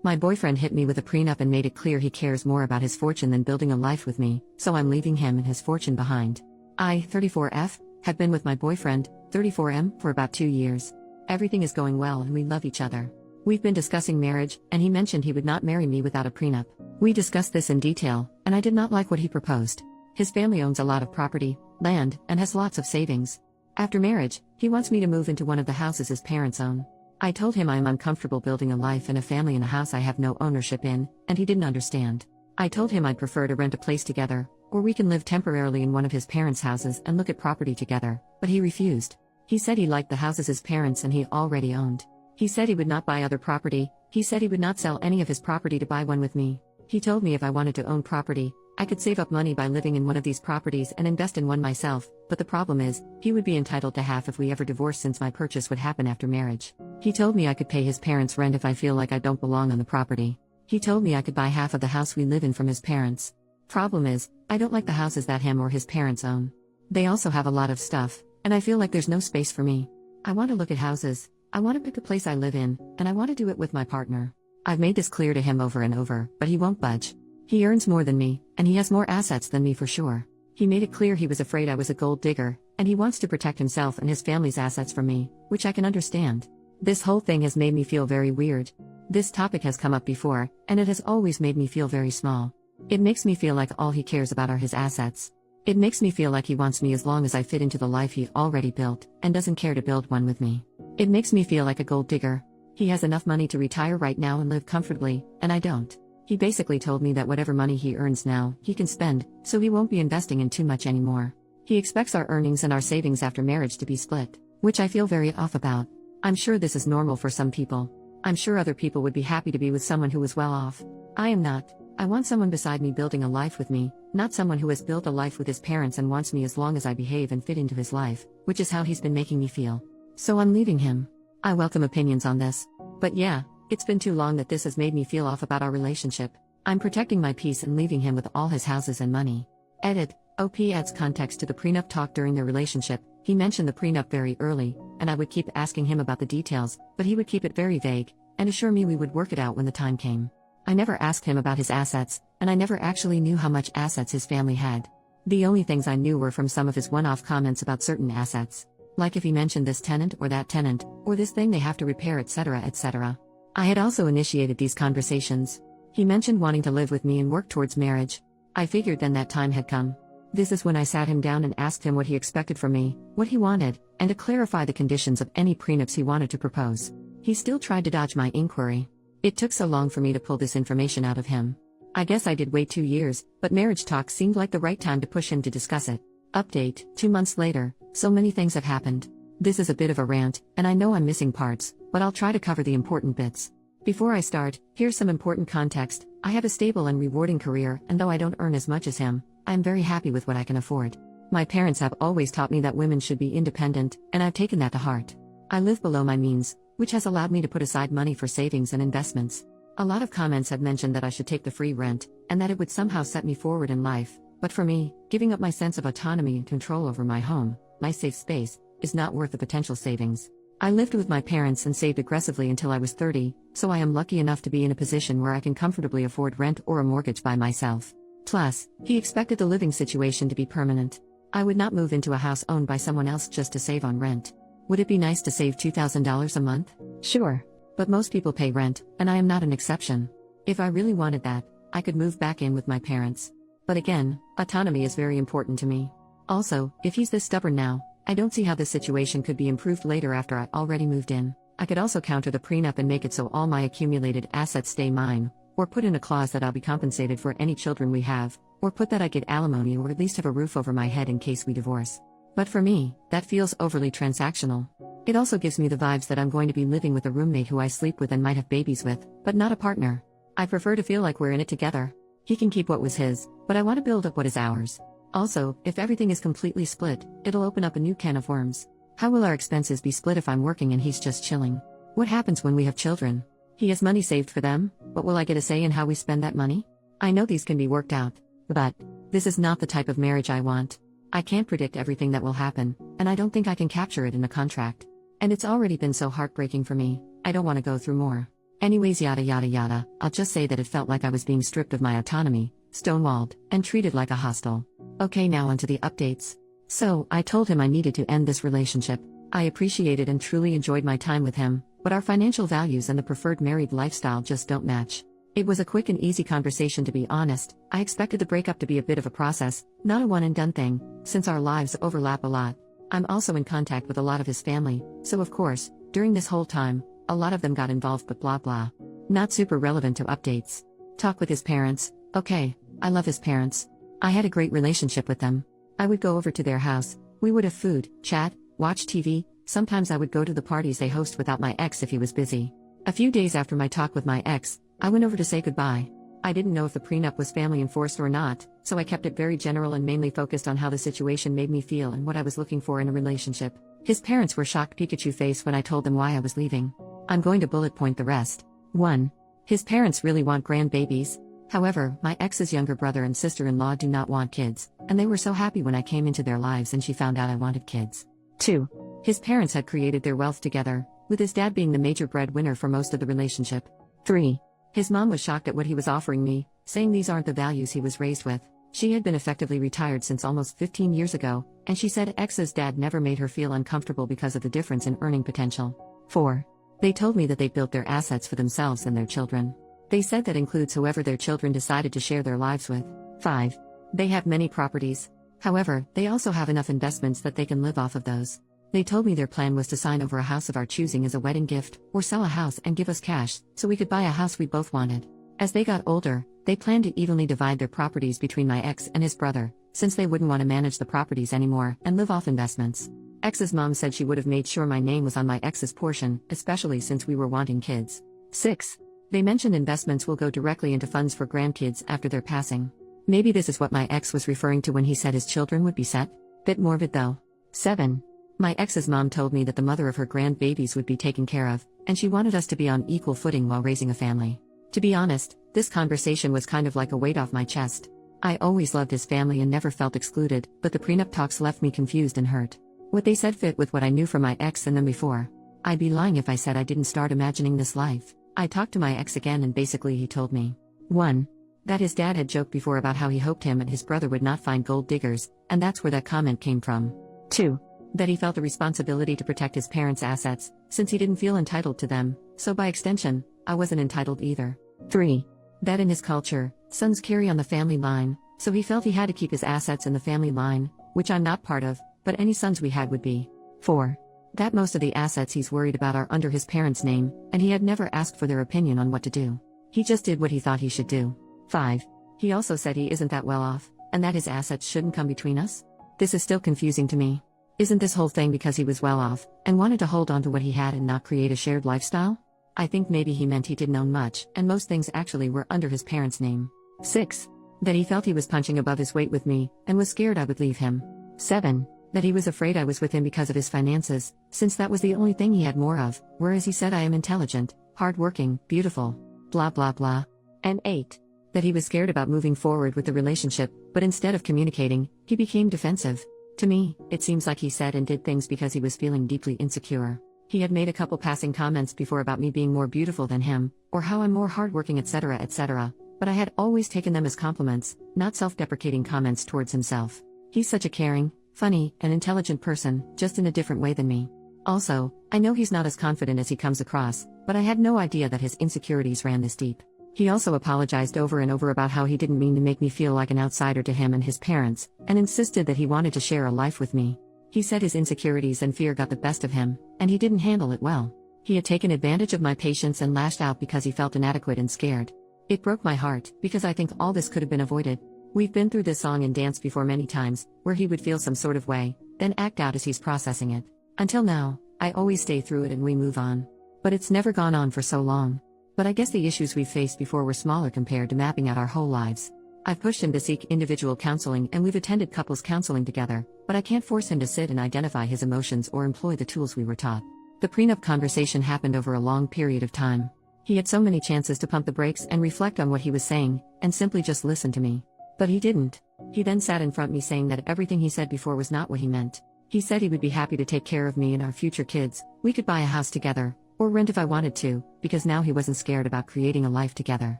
My boyfriend hit me with a prenup and made it clear he cares more about his fortune than building a life with me, so I'm leaving him and his fortune behind. I, 34F, have been with my boyfriend, 34M, for about 2 years. Everything is going well and we love each other. We've been discussing marriage, and he mentioned he would not marry me without a prenup. We discussed this in detail, and I did not like what he proposed. His family owns a lot of property, land, and has lots of savings. After marriage, he wants me to move into one of the houses his parents own. I told him I am uncomfortable building a life and a family in a house I have no ownership in, and he didn't understand. I told him I'd prefer to rent a place together, or we can live temporarily in one of his parents' houses and look at property together, but he refused. He said he liked the houses his parents and he already owned. He said he would not buy other property. He said he would not sell any of his property to buy one with me. He told me if I wanted to own property, I could save up money by living in one of these properties and invest in one myself, but the problem is, he would be entitled to half if we ever divorced since my purchase would happen after marriage. He told me I could pay his parents rent if I feel like I don't belong on the property. He told me I could buy half of the house we live in from his parents. Problem is, I don't like the houses that him or his parents own. They also have a lot of stuff, and I feel like there's no space for me. I want to look at houses, I want to pick a place I live in, and I want to do it with my partner. I've made this clear to him over and over, but he won't budge. He earns more than me, and he has more assets than me for sure. He made it clear he was afraid I was a gold digger, and he wants to protect himself and his family's assets from me, which I can understand. This whole thing has made me feel very weird. This topic has come up before, and it has always made me feel very small. It makes me feel like all he cares about are his assets. It makes me feel like he wants me as long as I fit into the life he already built, and doesn't care to build one with me. It makes me feel like a gold digger. He has enough money to retire right now and live comfortably, and I don't. He basically told me that whatever money he earns now, he can spend, so he won't be investing in too much anymore. He expects our earnings and our savings after marriage to be split, which I feel very off about. I'm sure this is normal for some people. I'm sure other people would be happy to be with someone who is well off. I am not. I want someone beside me building a life with me, not someone who has built a life with his parents and wants me as long as I behave and fit into his life, which is how he's been making me feel. So I'm leaving him. I welcome opinions on this. But yeah, it's been too long that this has made me feel off about our relationship. I'm protecting my peace and leaving him with all his houses and money. Edit. OP adds context to the prenup talk during their relationship. He mentioned the prenup very early, and I would keep asking him about the details, but he would keep it very vague, and assure me we would work it out when the time came. I never asked him about his assets, and I never actually knew how much assets his family had. The only things I knew were from some of his one-off comments about certain assets. Like if he mentioned this tenant, or this thing they have to repair, etc., etc. I had also initiated these conversations. He mentioned wanting to live with me and work towards marriage. I figured then that time had come. This is when I sat him down and asked him what he expected from me, what he wanted, and to clarify the conditions of any prenups he wanted to propose. He still tried to dodge my inquiry. It took so long for me to pull this information out of him. I guess I did wait 2 years, but marriage talk seemed like the right time to push him to discuss it. Update, 2 months later, so many things have happened. This is a bit of a rant, and I know I'm missing parts, but I'll try to cover the important bits. Before I start, here's some important context. I have a stable and rewarding career, and though I don't earn as much as him, I am very happy with what I can afford. My parents have always taught me that women should be independent, and I've taken that to heart. I live below my means, which has allowed me to put aside money for savings and investments. A lot of comments have mentioned that I should take the free rent, and that it would somehow set me forward in life, but for me, giving up my sense of autonomy and control over my home, my safe space, is not worth the potential savings. I lived with my parents and saved aggressively until I was 30, so I am lucky enough to be in a position where I can comfortably afford rent or a mortgage by myself. Plus, he expected the living situation to be permanent. I would not move into a house owned by someone else just to save on rent. Would it be nice to save $2,000 a month? Sure. But most people pay rent, and I am not an exception. If I really wanted that, I could move back in with my parents. But again, autonomy is very important to me. Also, if he's this stubborn now, I don't see how this situation could be improved later after I already moved in. I could also counter the prenup and make it so all my accumulated assets stay mine, or put in a clause that I'll be compensated for any children we have, or put that I get alimony or at least have a roof over my head in case we divorce. But for me, that feels overly transactional. It also gives me the vibes that I'm going to be living with a roommate who I sleep with and might have babies with, but not a partner. I prefer to feel like we're in it together. He can keep what was his, but I want to build up what is ours. Also, if everything is completely split, it'll open up a new can of worms. How will our expenses be split if I'm working and he's just chilling? What happens when we have children? He has money saved for them, but will I get a say in how we spend that money? I know these can be worked out, but this is not the type of marriage I want. I can't predict everything that will happen, and I don't think I can capture it in a contract. And it's already been so heartbreaking for me, I don't want to go through more. Anyways, yada yada yada, I'll just say that it felt like I was being stripped of my autonomy, stonewalled, and treated like a hostel. Okay, now onto the updates. So, I told him I needed to end this relationship. I appreciated and truly enjoyed my time with him, but our financial values and the preferred married lifestyle just don't match. It was a quick and easy conversation, to be honest. I expected the breakup to be a bit of a process, not a one and done thing, since our lives overlap a lot. I'm also in contact with a lot of his family, so of course, during this whole time, a lot of them got involved, but blah blah. Not super relevant to updates. Talk with his parents. Okay, I love his parents. I had a great relationship with them. I would go over to their house, we would have food, chat, watch TV, sometimes I would go to the parties they host without my ex if he was busy. A few days after my talk with my ex, I went over to say goodbye. I didn't know if the prenup was family enforced or not, so I kept it very general and mainly focused on how the situation made me feel and what I was looking for in a relationship. His parents were shocked Pikachu face when I told them why I was leaving. I'm going to bullet point the rest. 1. His parents really want grandbabies. However, my ex's younger brother and sister-in-law do not want kids, and they were so happy when I came into their lives and she found out I wanted kids. 2. His parents had created their wealth together, with his dad being the major breadwinner for most of the relationship. 3. His mom was shocked at what he was offering me, saying these aren't the values he was raised with. She had been effectively retired since almost 15 years ago, and she said ex's dad never made her feel uncomfortable because of the difference in earning potential. 4. They told me that they built their assets for themselves and their children. They said that includes whoever their children decided to share their lives with. 5. They have many properties. However, they also have enough investments that they can live off of those. They told me their plan was to sign over a house of our choosing as a wedding gift, or sell a house and give us cash, so we could buy a house we both wanted. As they got older, they planned to evenly divide their properties between my ex and his brother, since they wouldn't want to manage the properties anymore and live off investments. Ex's mom said she would have made sure my name was on my ex's portion, especially since we were wanting kids. 6. They mentioned investments will go directly into funds for grandkids after their passing. Maybe this is what my ex was referring to when he said his children would be set. Bit morbid though. 7. My ex's mom told me that the mother of her grandbabies would be taken care of, and she wanted us to be on equal footing while raising a family. To be honest, this conversation was kind of like a weight off my chest. I always loved his family and never felt excluded, but the prenup talks left me confused and hurt. What they said fit with what I knew from my ex and them before. I'd be lying if I said I didn't start imagining this life. I talked to my ex again and basically he told me 1. That his dad had joked before about how he hoped him and his brother would not find gold diggers, and that's where that comment came from. 2. That he felt a responsibility to protect his parents' assets, since he didn't feel entitled to them, so by extension, I wasn't entitled either. 3. That in his culture, sons carry on the family line, so he felt he had to keep his assets in the family line, which I'm not part of, but any sons we had would be. 4. That most of the assets he's worried about are under his parents' name, and he had never asked for their opinion on what to do. He just did what he thought he should do. 5. He also said he isn't that well off, and that his assets shouldn't come between us. This is still confusing to me. Isn't this whole thing because he was well off, and wanted to hold on to what he had and not create a shared lifestyle? I think maybe he meant he didn't own much, and most things actually were under his parents' name. 6. That he felt he was punching above his weight with me, and was scared I would leave him. 7. That he was afraid I was with him because of his finances, since that was the only thing he had more of, whereas he said I am intelligent, hardworking, beautiful, blah blah blah. And 8. That he was scared about moving forward with the relationship, but instead of communicating, he became defensive. To me, it seems like he said and did things because he was feeling deeply insecure. He had made a couple passing comments before about me being more beautiful than him, or how I'm more hardworking, etc., but I had always taken them as compliments, not self-deprecating comments towards himself. He's such a caring, funny, and intelligent person, just in a different way than me. Also, I know he's not as confident as he comes across, but I had no idea that his insecurities ran this deep. He also apologized over and over about how he didn't mean to make me feel like an outsider to him and his parents, and insisted that he wanted to share a life with me. He said his insecurities and fear got the best of him, and he didn't handle it well. He had taken advantage of my patience and lashed out because he felt inadequate and scared. It broke my heart, because I think all this could have been avoided. We've been through this song and dance before many times, where he would feel some sort of way, then act out as he's processing it. Until now, I always stay through it and we move on. But it's never gone on for so long. But I guess the issues we've faced before were smaller compared to mapping out our whole lives. I've pushed him to seek individual counseling and we've attended couples counseling together, but I can't force him to sit and identify his emotions or employ the tools we were taught. The prenup conversation happened over a long period of time. He had so many chances to pump the brakes and reflect on what he was saying, and simply just listen to me. But he didn't. He then sat in front of me saying that everything he said before was not what he meant. He said he would be happy to take care of me and our future kids, we could buy a house together, Or rent if I wanted to, because now he wasn't scared about creating a life together.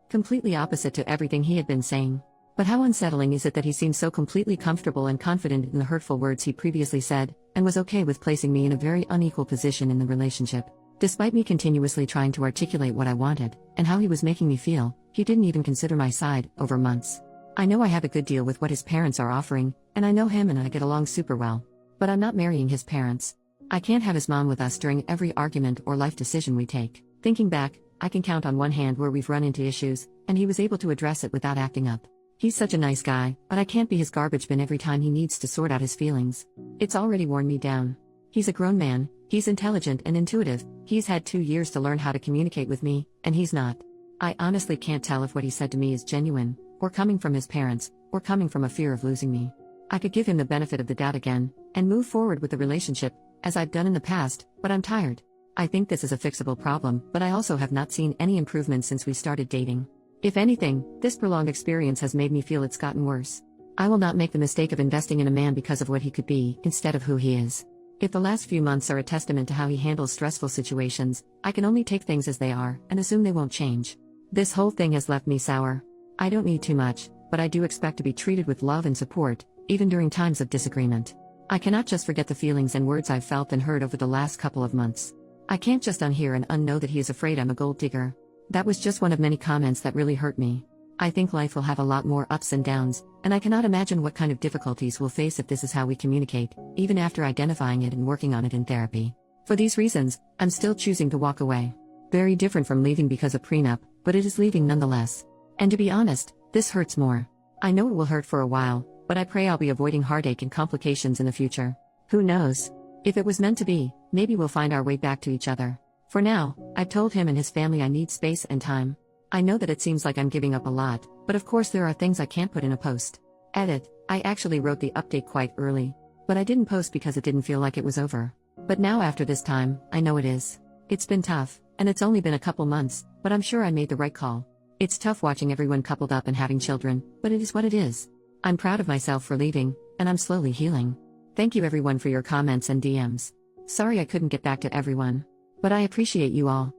Completely opposite to everything he had been saying. But how unsettling is it that he seemed so completely comfortable and confident in the hurtful words he previously said, and was okay with placing me in a very unequal position in the relationship. Despite me continuously trying to articulate what I wanted, and how he was making me feel, he didn't even consider my side, over months. I know I have a good deal with what his parents are offering, and I know him and I get along super well. But I'm not marrying his parents. I can't have his mom with us during every argument or life decision we take. Thinking back, I can count on one hand where we've run into issues, and he was able to address it without acting up. He's such a nice guy, but I can't be his garbage bin every time he needs to sort out his feelings. It's already worn me down. He's a grown man, he's intelligent and intuitive, he's had 2 years to learn how to communicate with me, and he's not. I honestly can't tell if what he said to me is genuine, or coming from his parents, or coming from a fear of losing me. I could give him the benefit of the doubt again, and move forward with the relationship, as I've done in the past, but I'm tired. I think this is a fixable problem, but I also have not seen any improvement since we started dating. If anything, this prolonged experience has made me feel it's gotten worse. I will not make the mistake of investing in a man because of what he could be, instead of who he is. If the last few months are a testament to how he handles stressful situations, I can only take things as they are, and assume they won't change. This whole thing has left me sour. I don't need too much, but I do expect to be treated with love and support, even during times of disagreement. I cannot just forget the feelings and words I've felt and heard over the last couple of months. I can't just unhear and unknow that he is afraid I'm a gold digger. That was just one of many comments that really hurt me. I think life will have a lot more ups and downs, and I cannot imagine what kind of difficulties we'll face if this is how we communicate, even after identifying it and working on it in therapy. For these reasons, I'm still choosing to walk away. Very different from leaving because of prenup, but it is leaving nonetheless. And to be honest, this hurts more. I know it will hurt for a while, but I pray I'll be avoiding heartache and complications in the future. Who knows? If it was meant to be, maybe we'll find our way back to each other. For now, I've told him and his family I need space and time. I know that it seems like I'm giving up a lot, but of course there are things I can't put in a post. Edit, I actually wrote the update quite early. But I didn't post because it didn't feel like it was over. But now after this time, I know it is. It's been tough, and it's only been a couple months, but I'm sure I made the right call. It's tough watching everyone coupled up and having children, but it is what it is. I'm proud of myself for leaving, and I'm slowly healing. Thank you everyone for your comments and DMs. Sorry I couldn't get back to everyone. But I appreciate you all.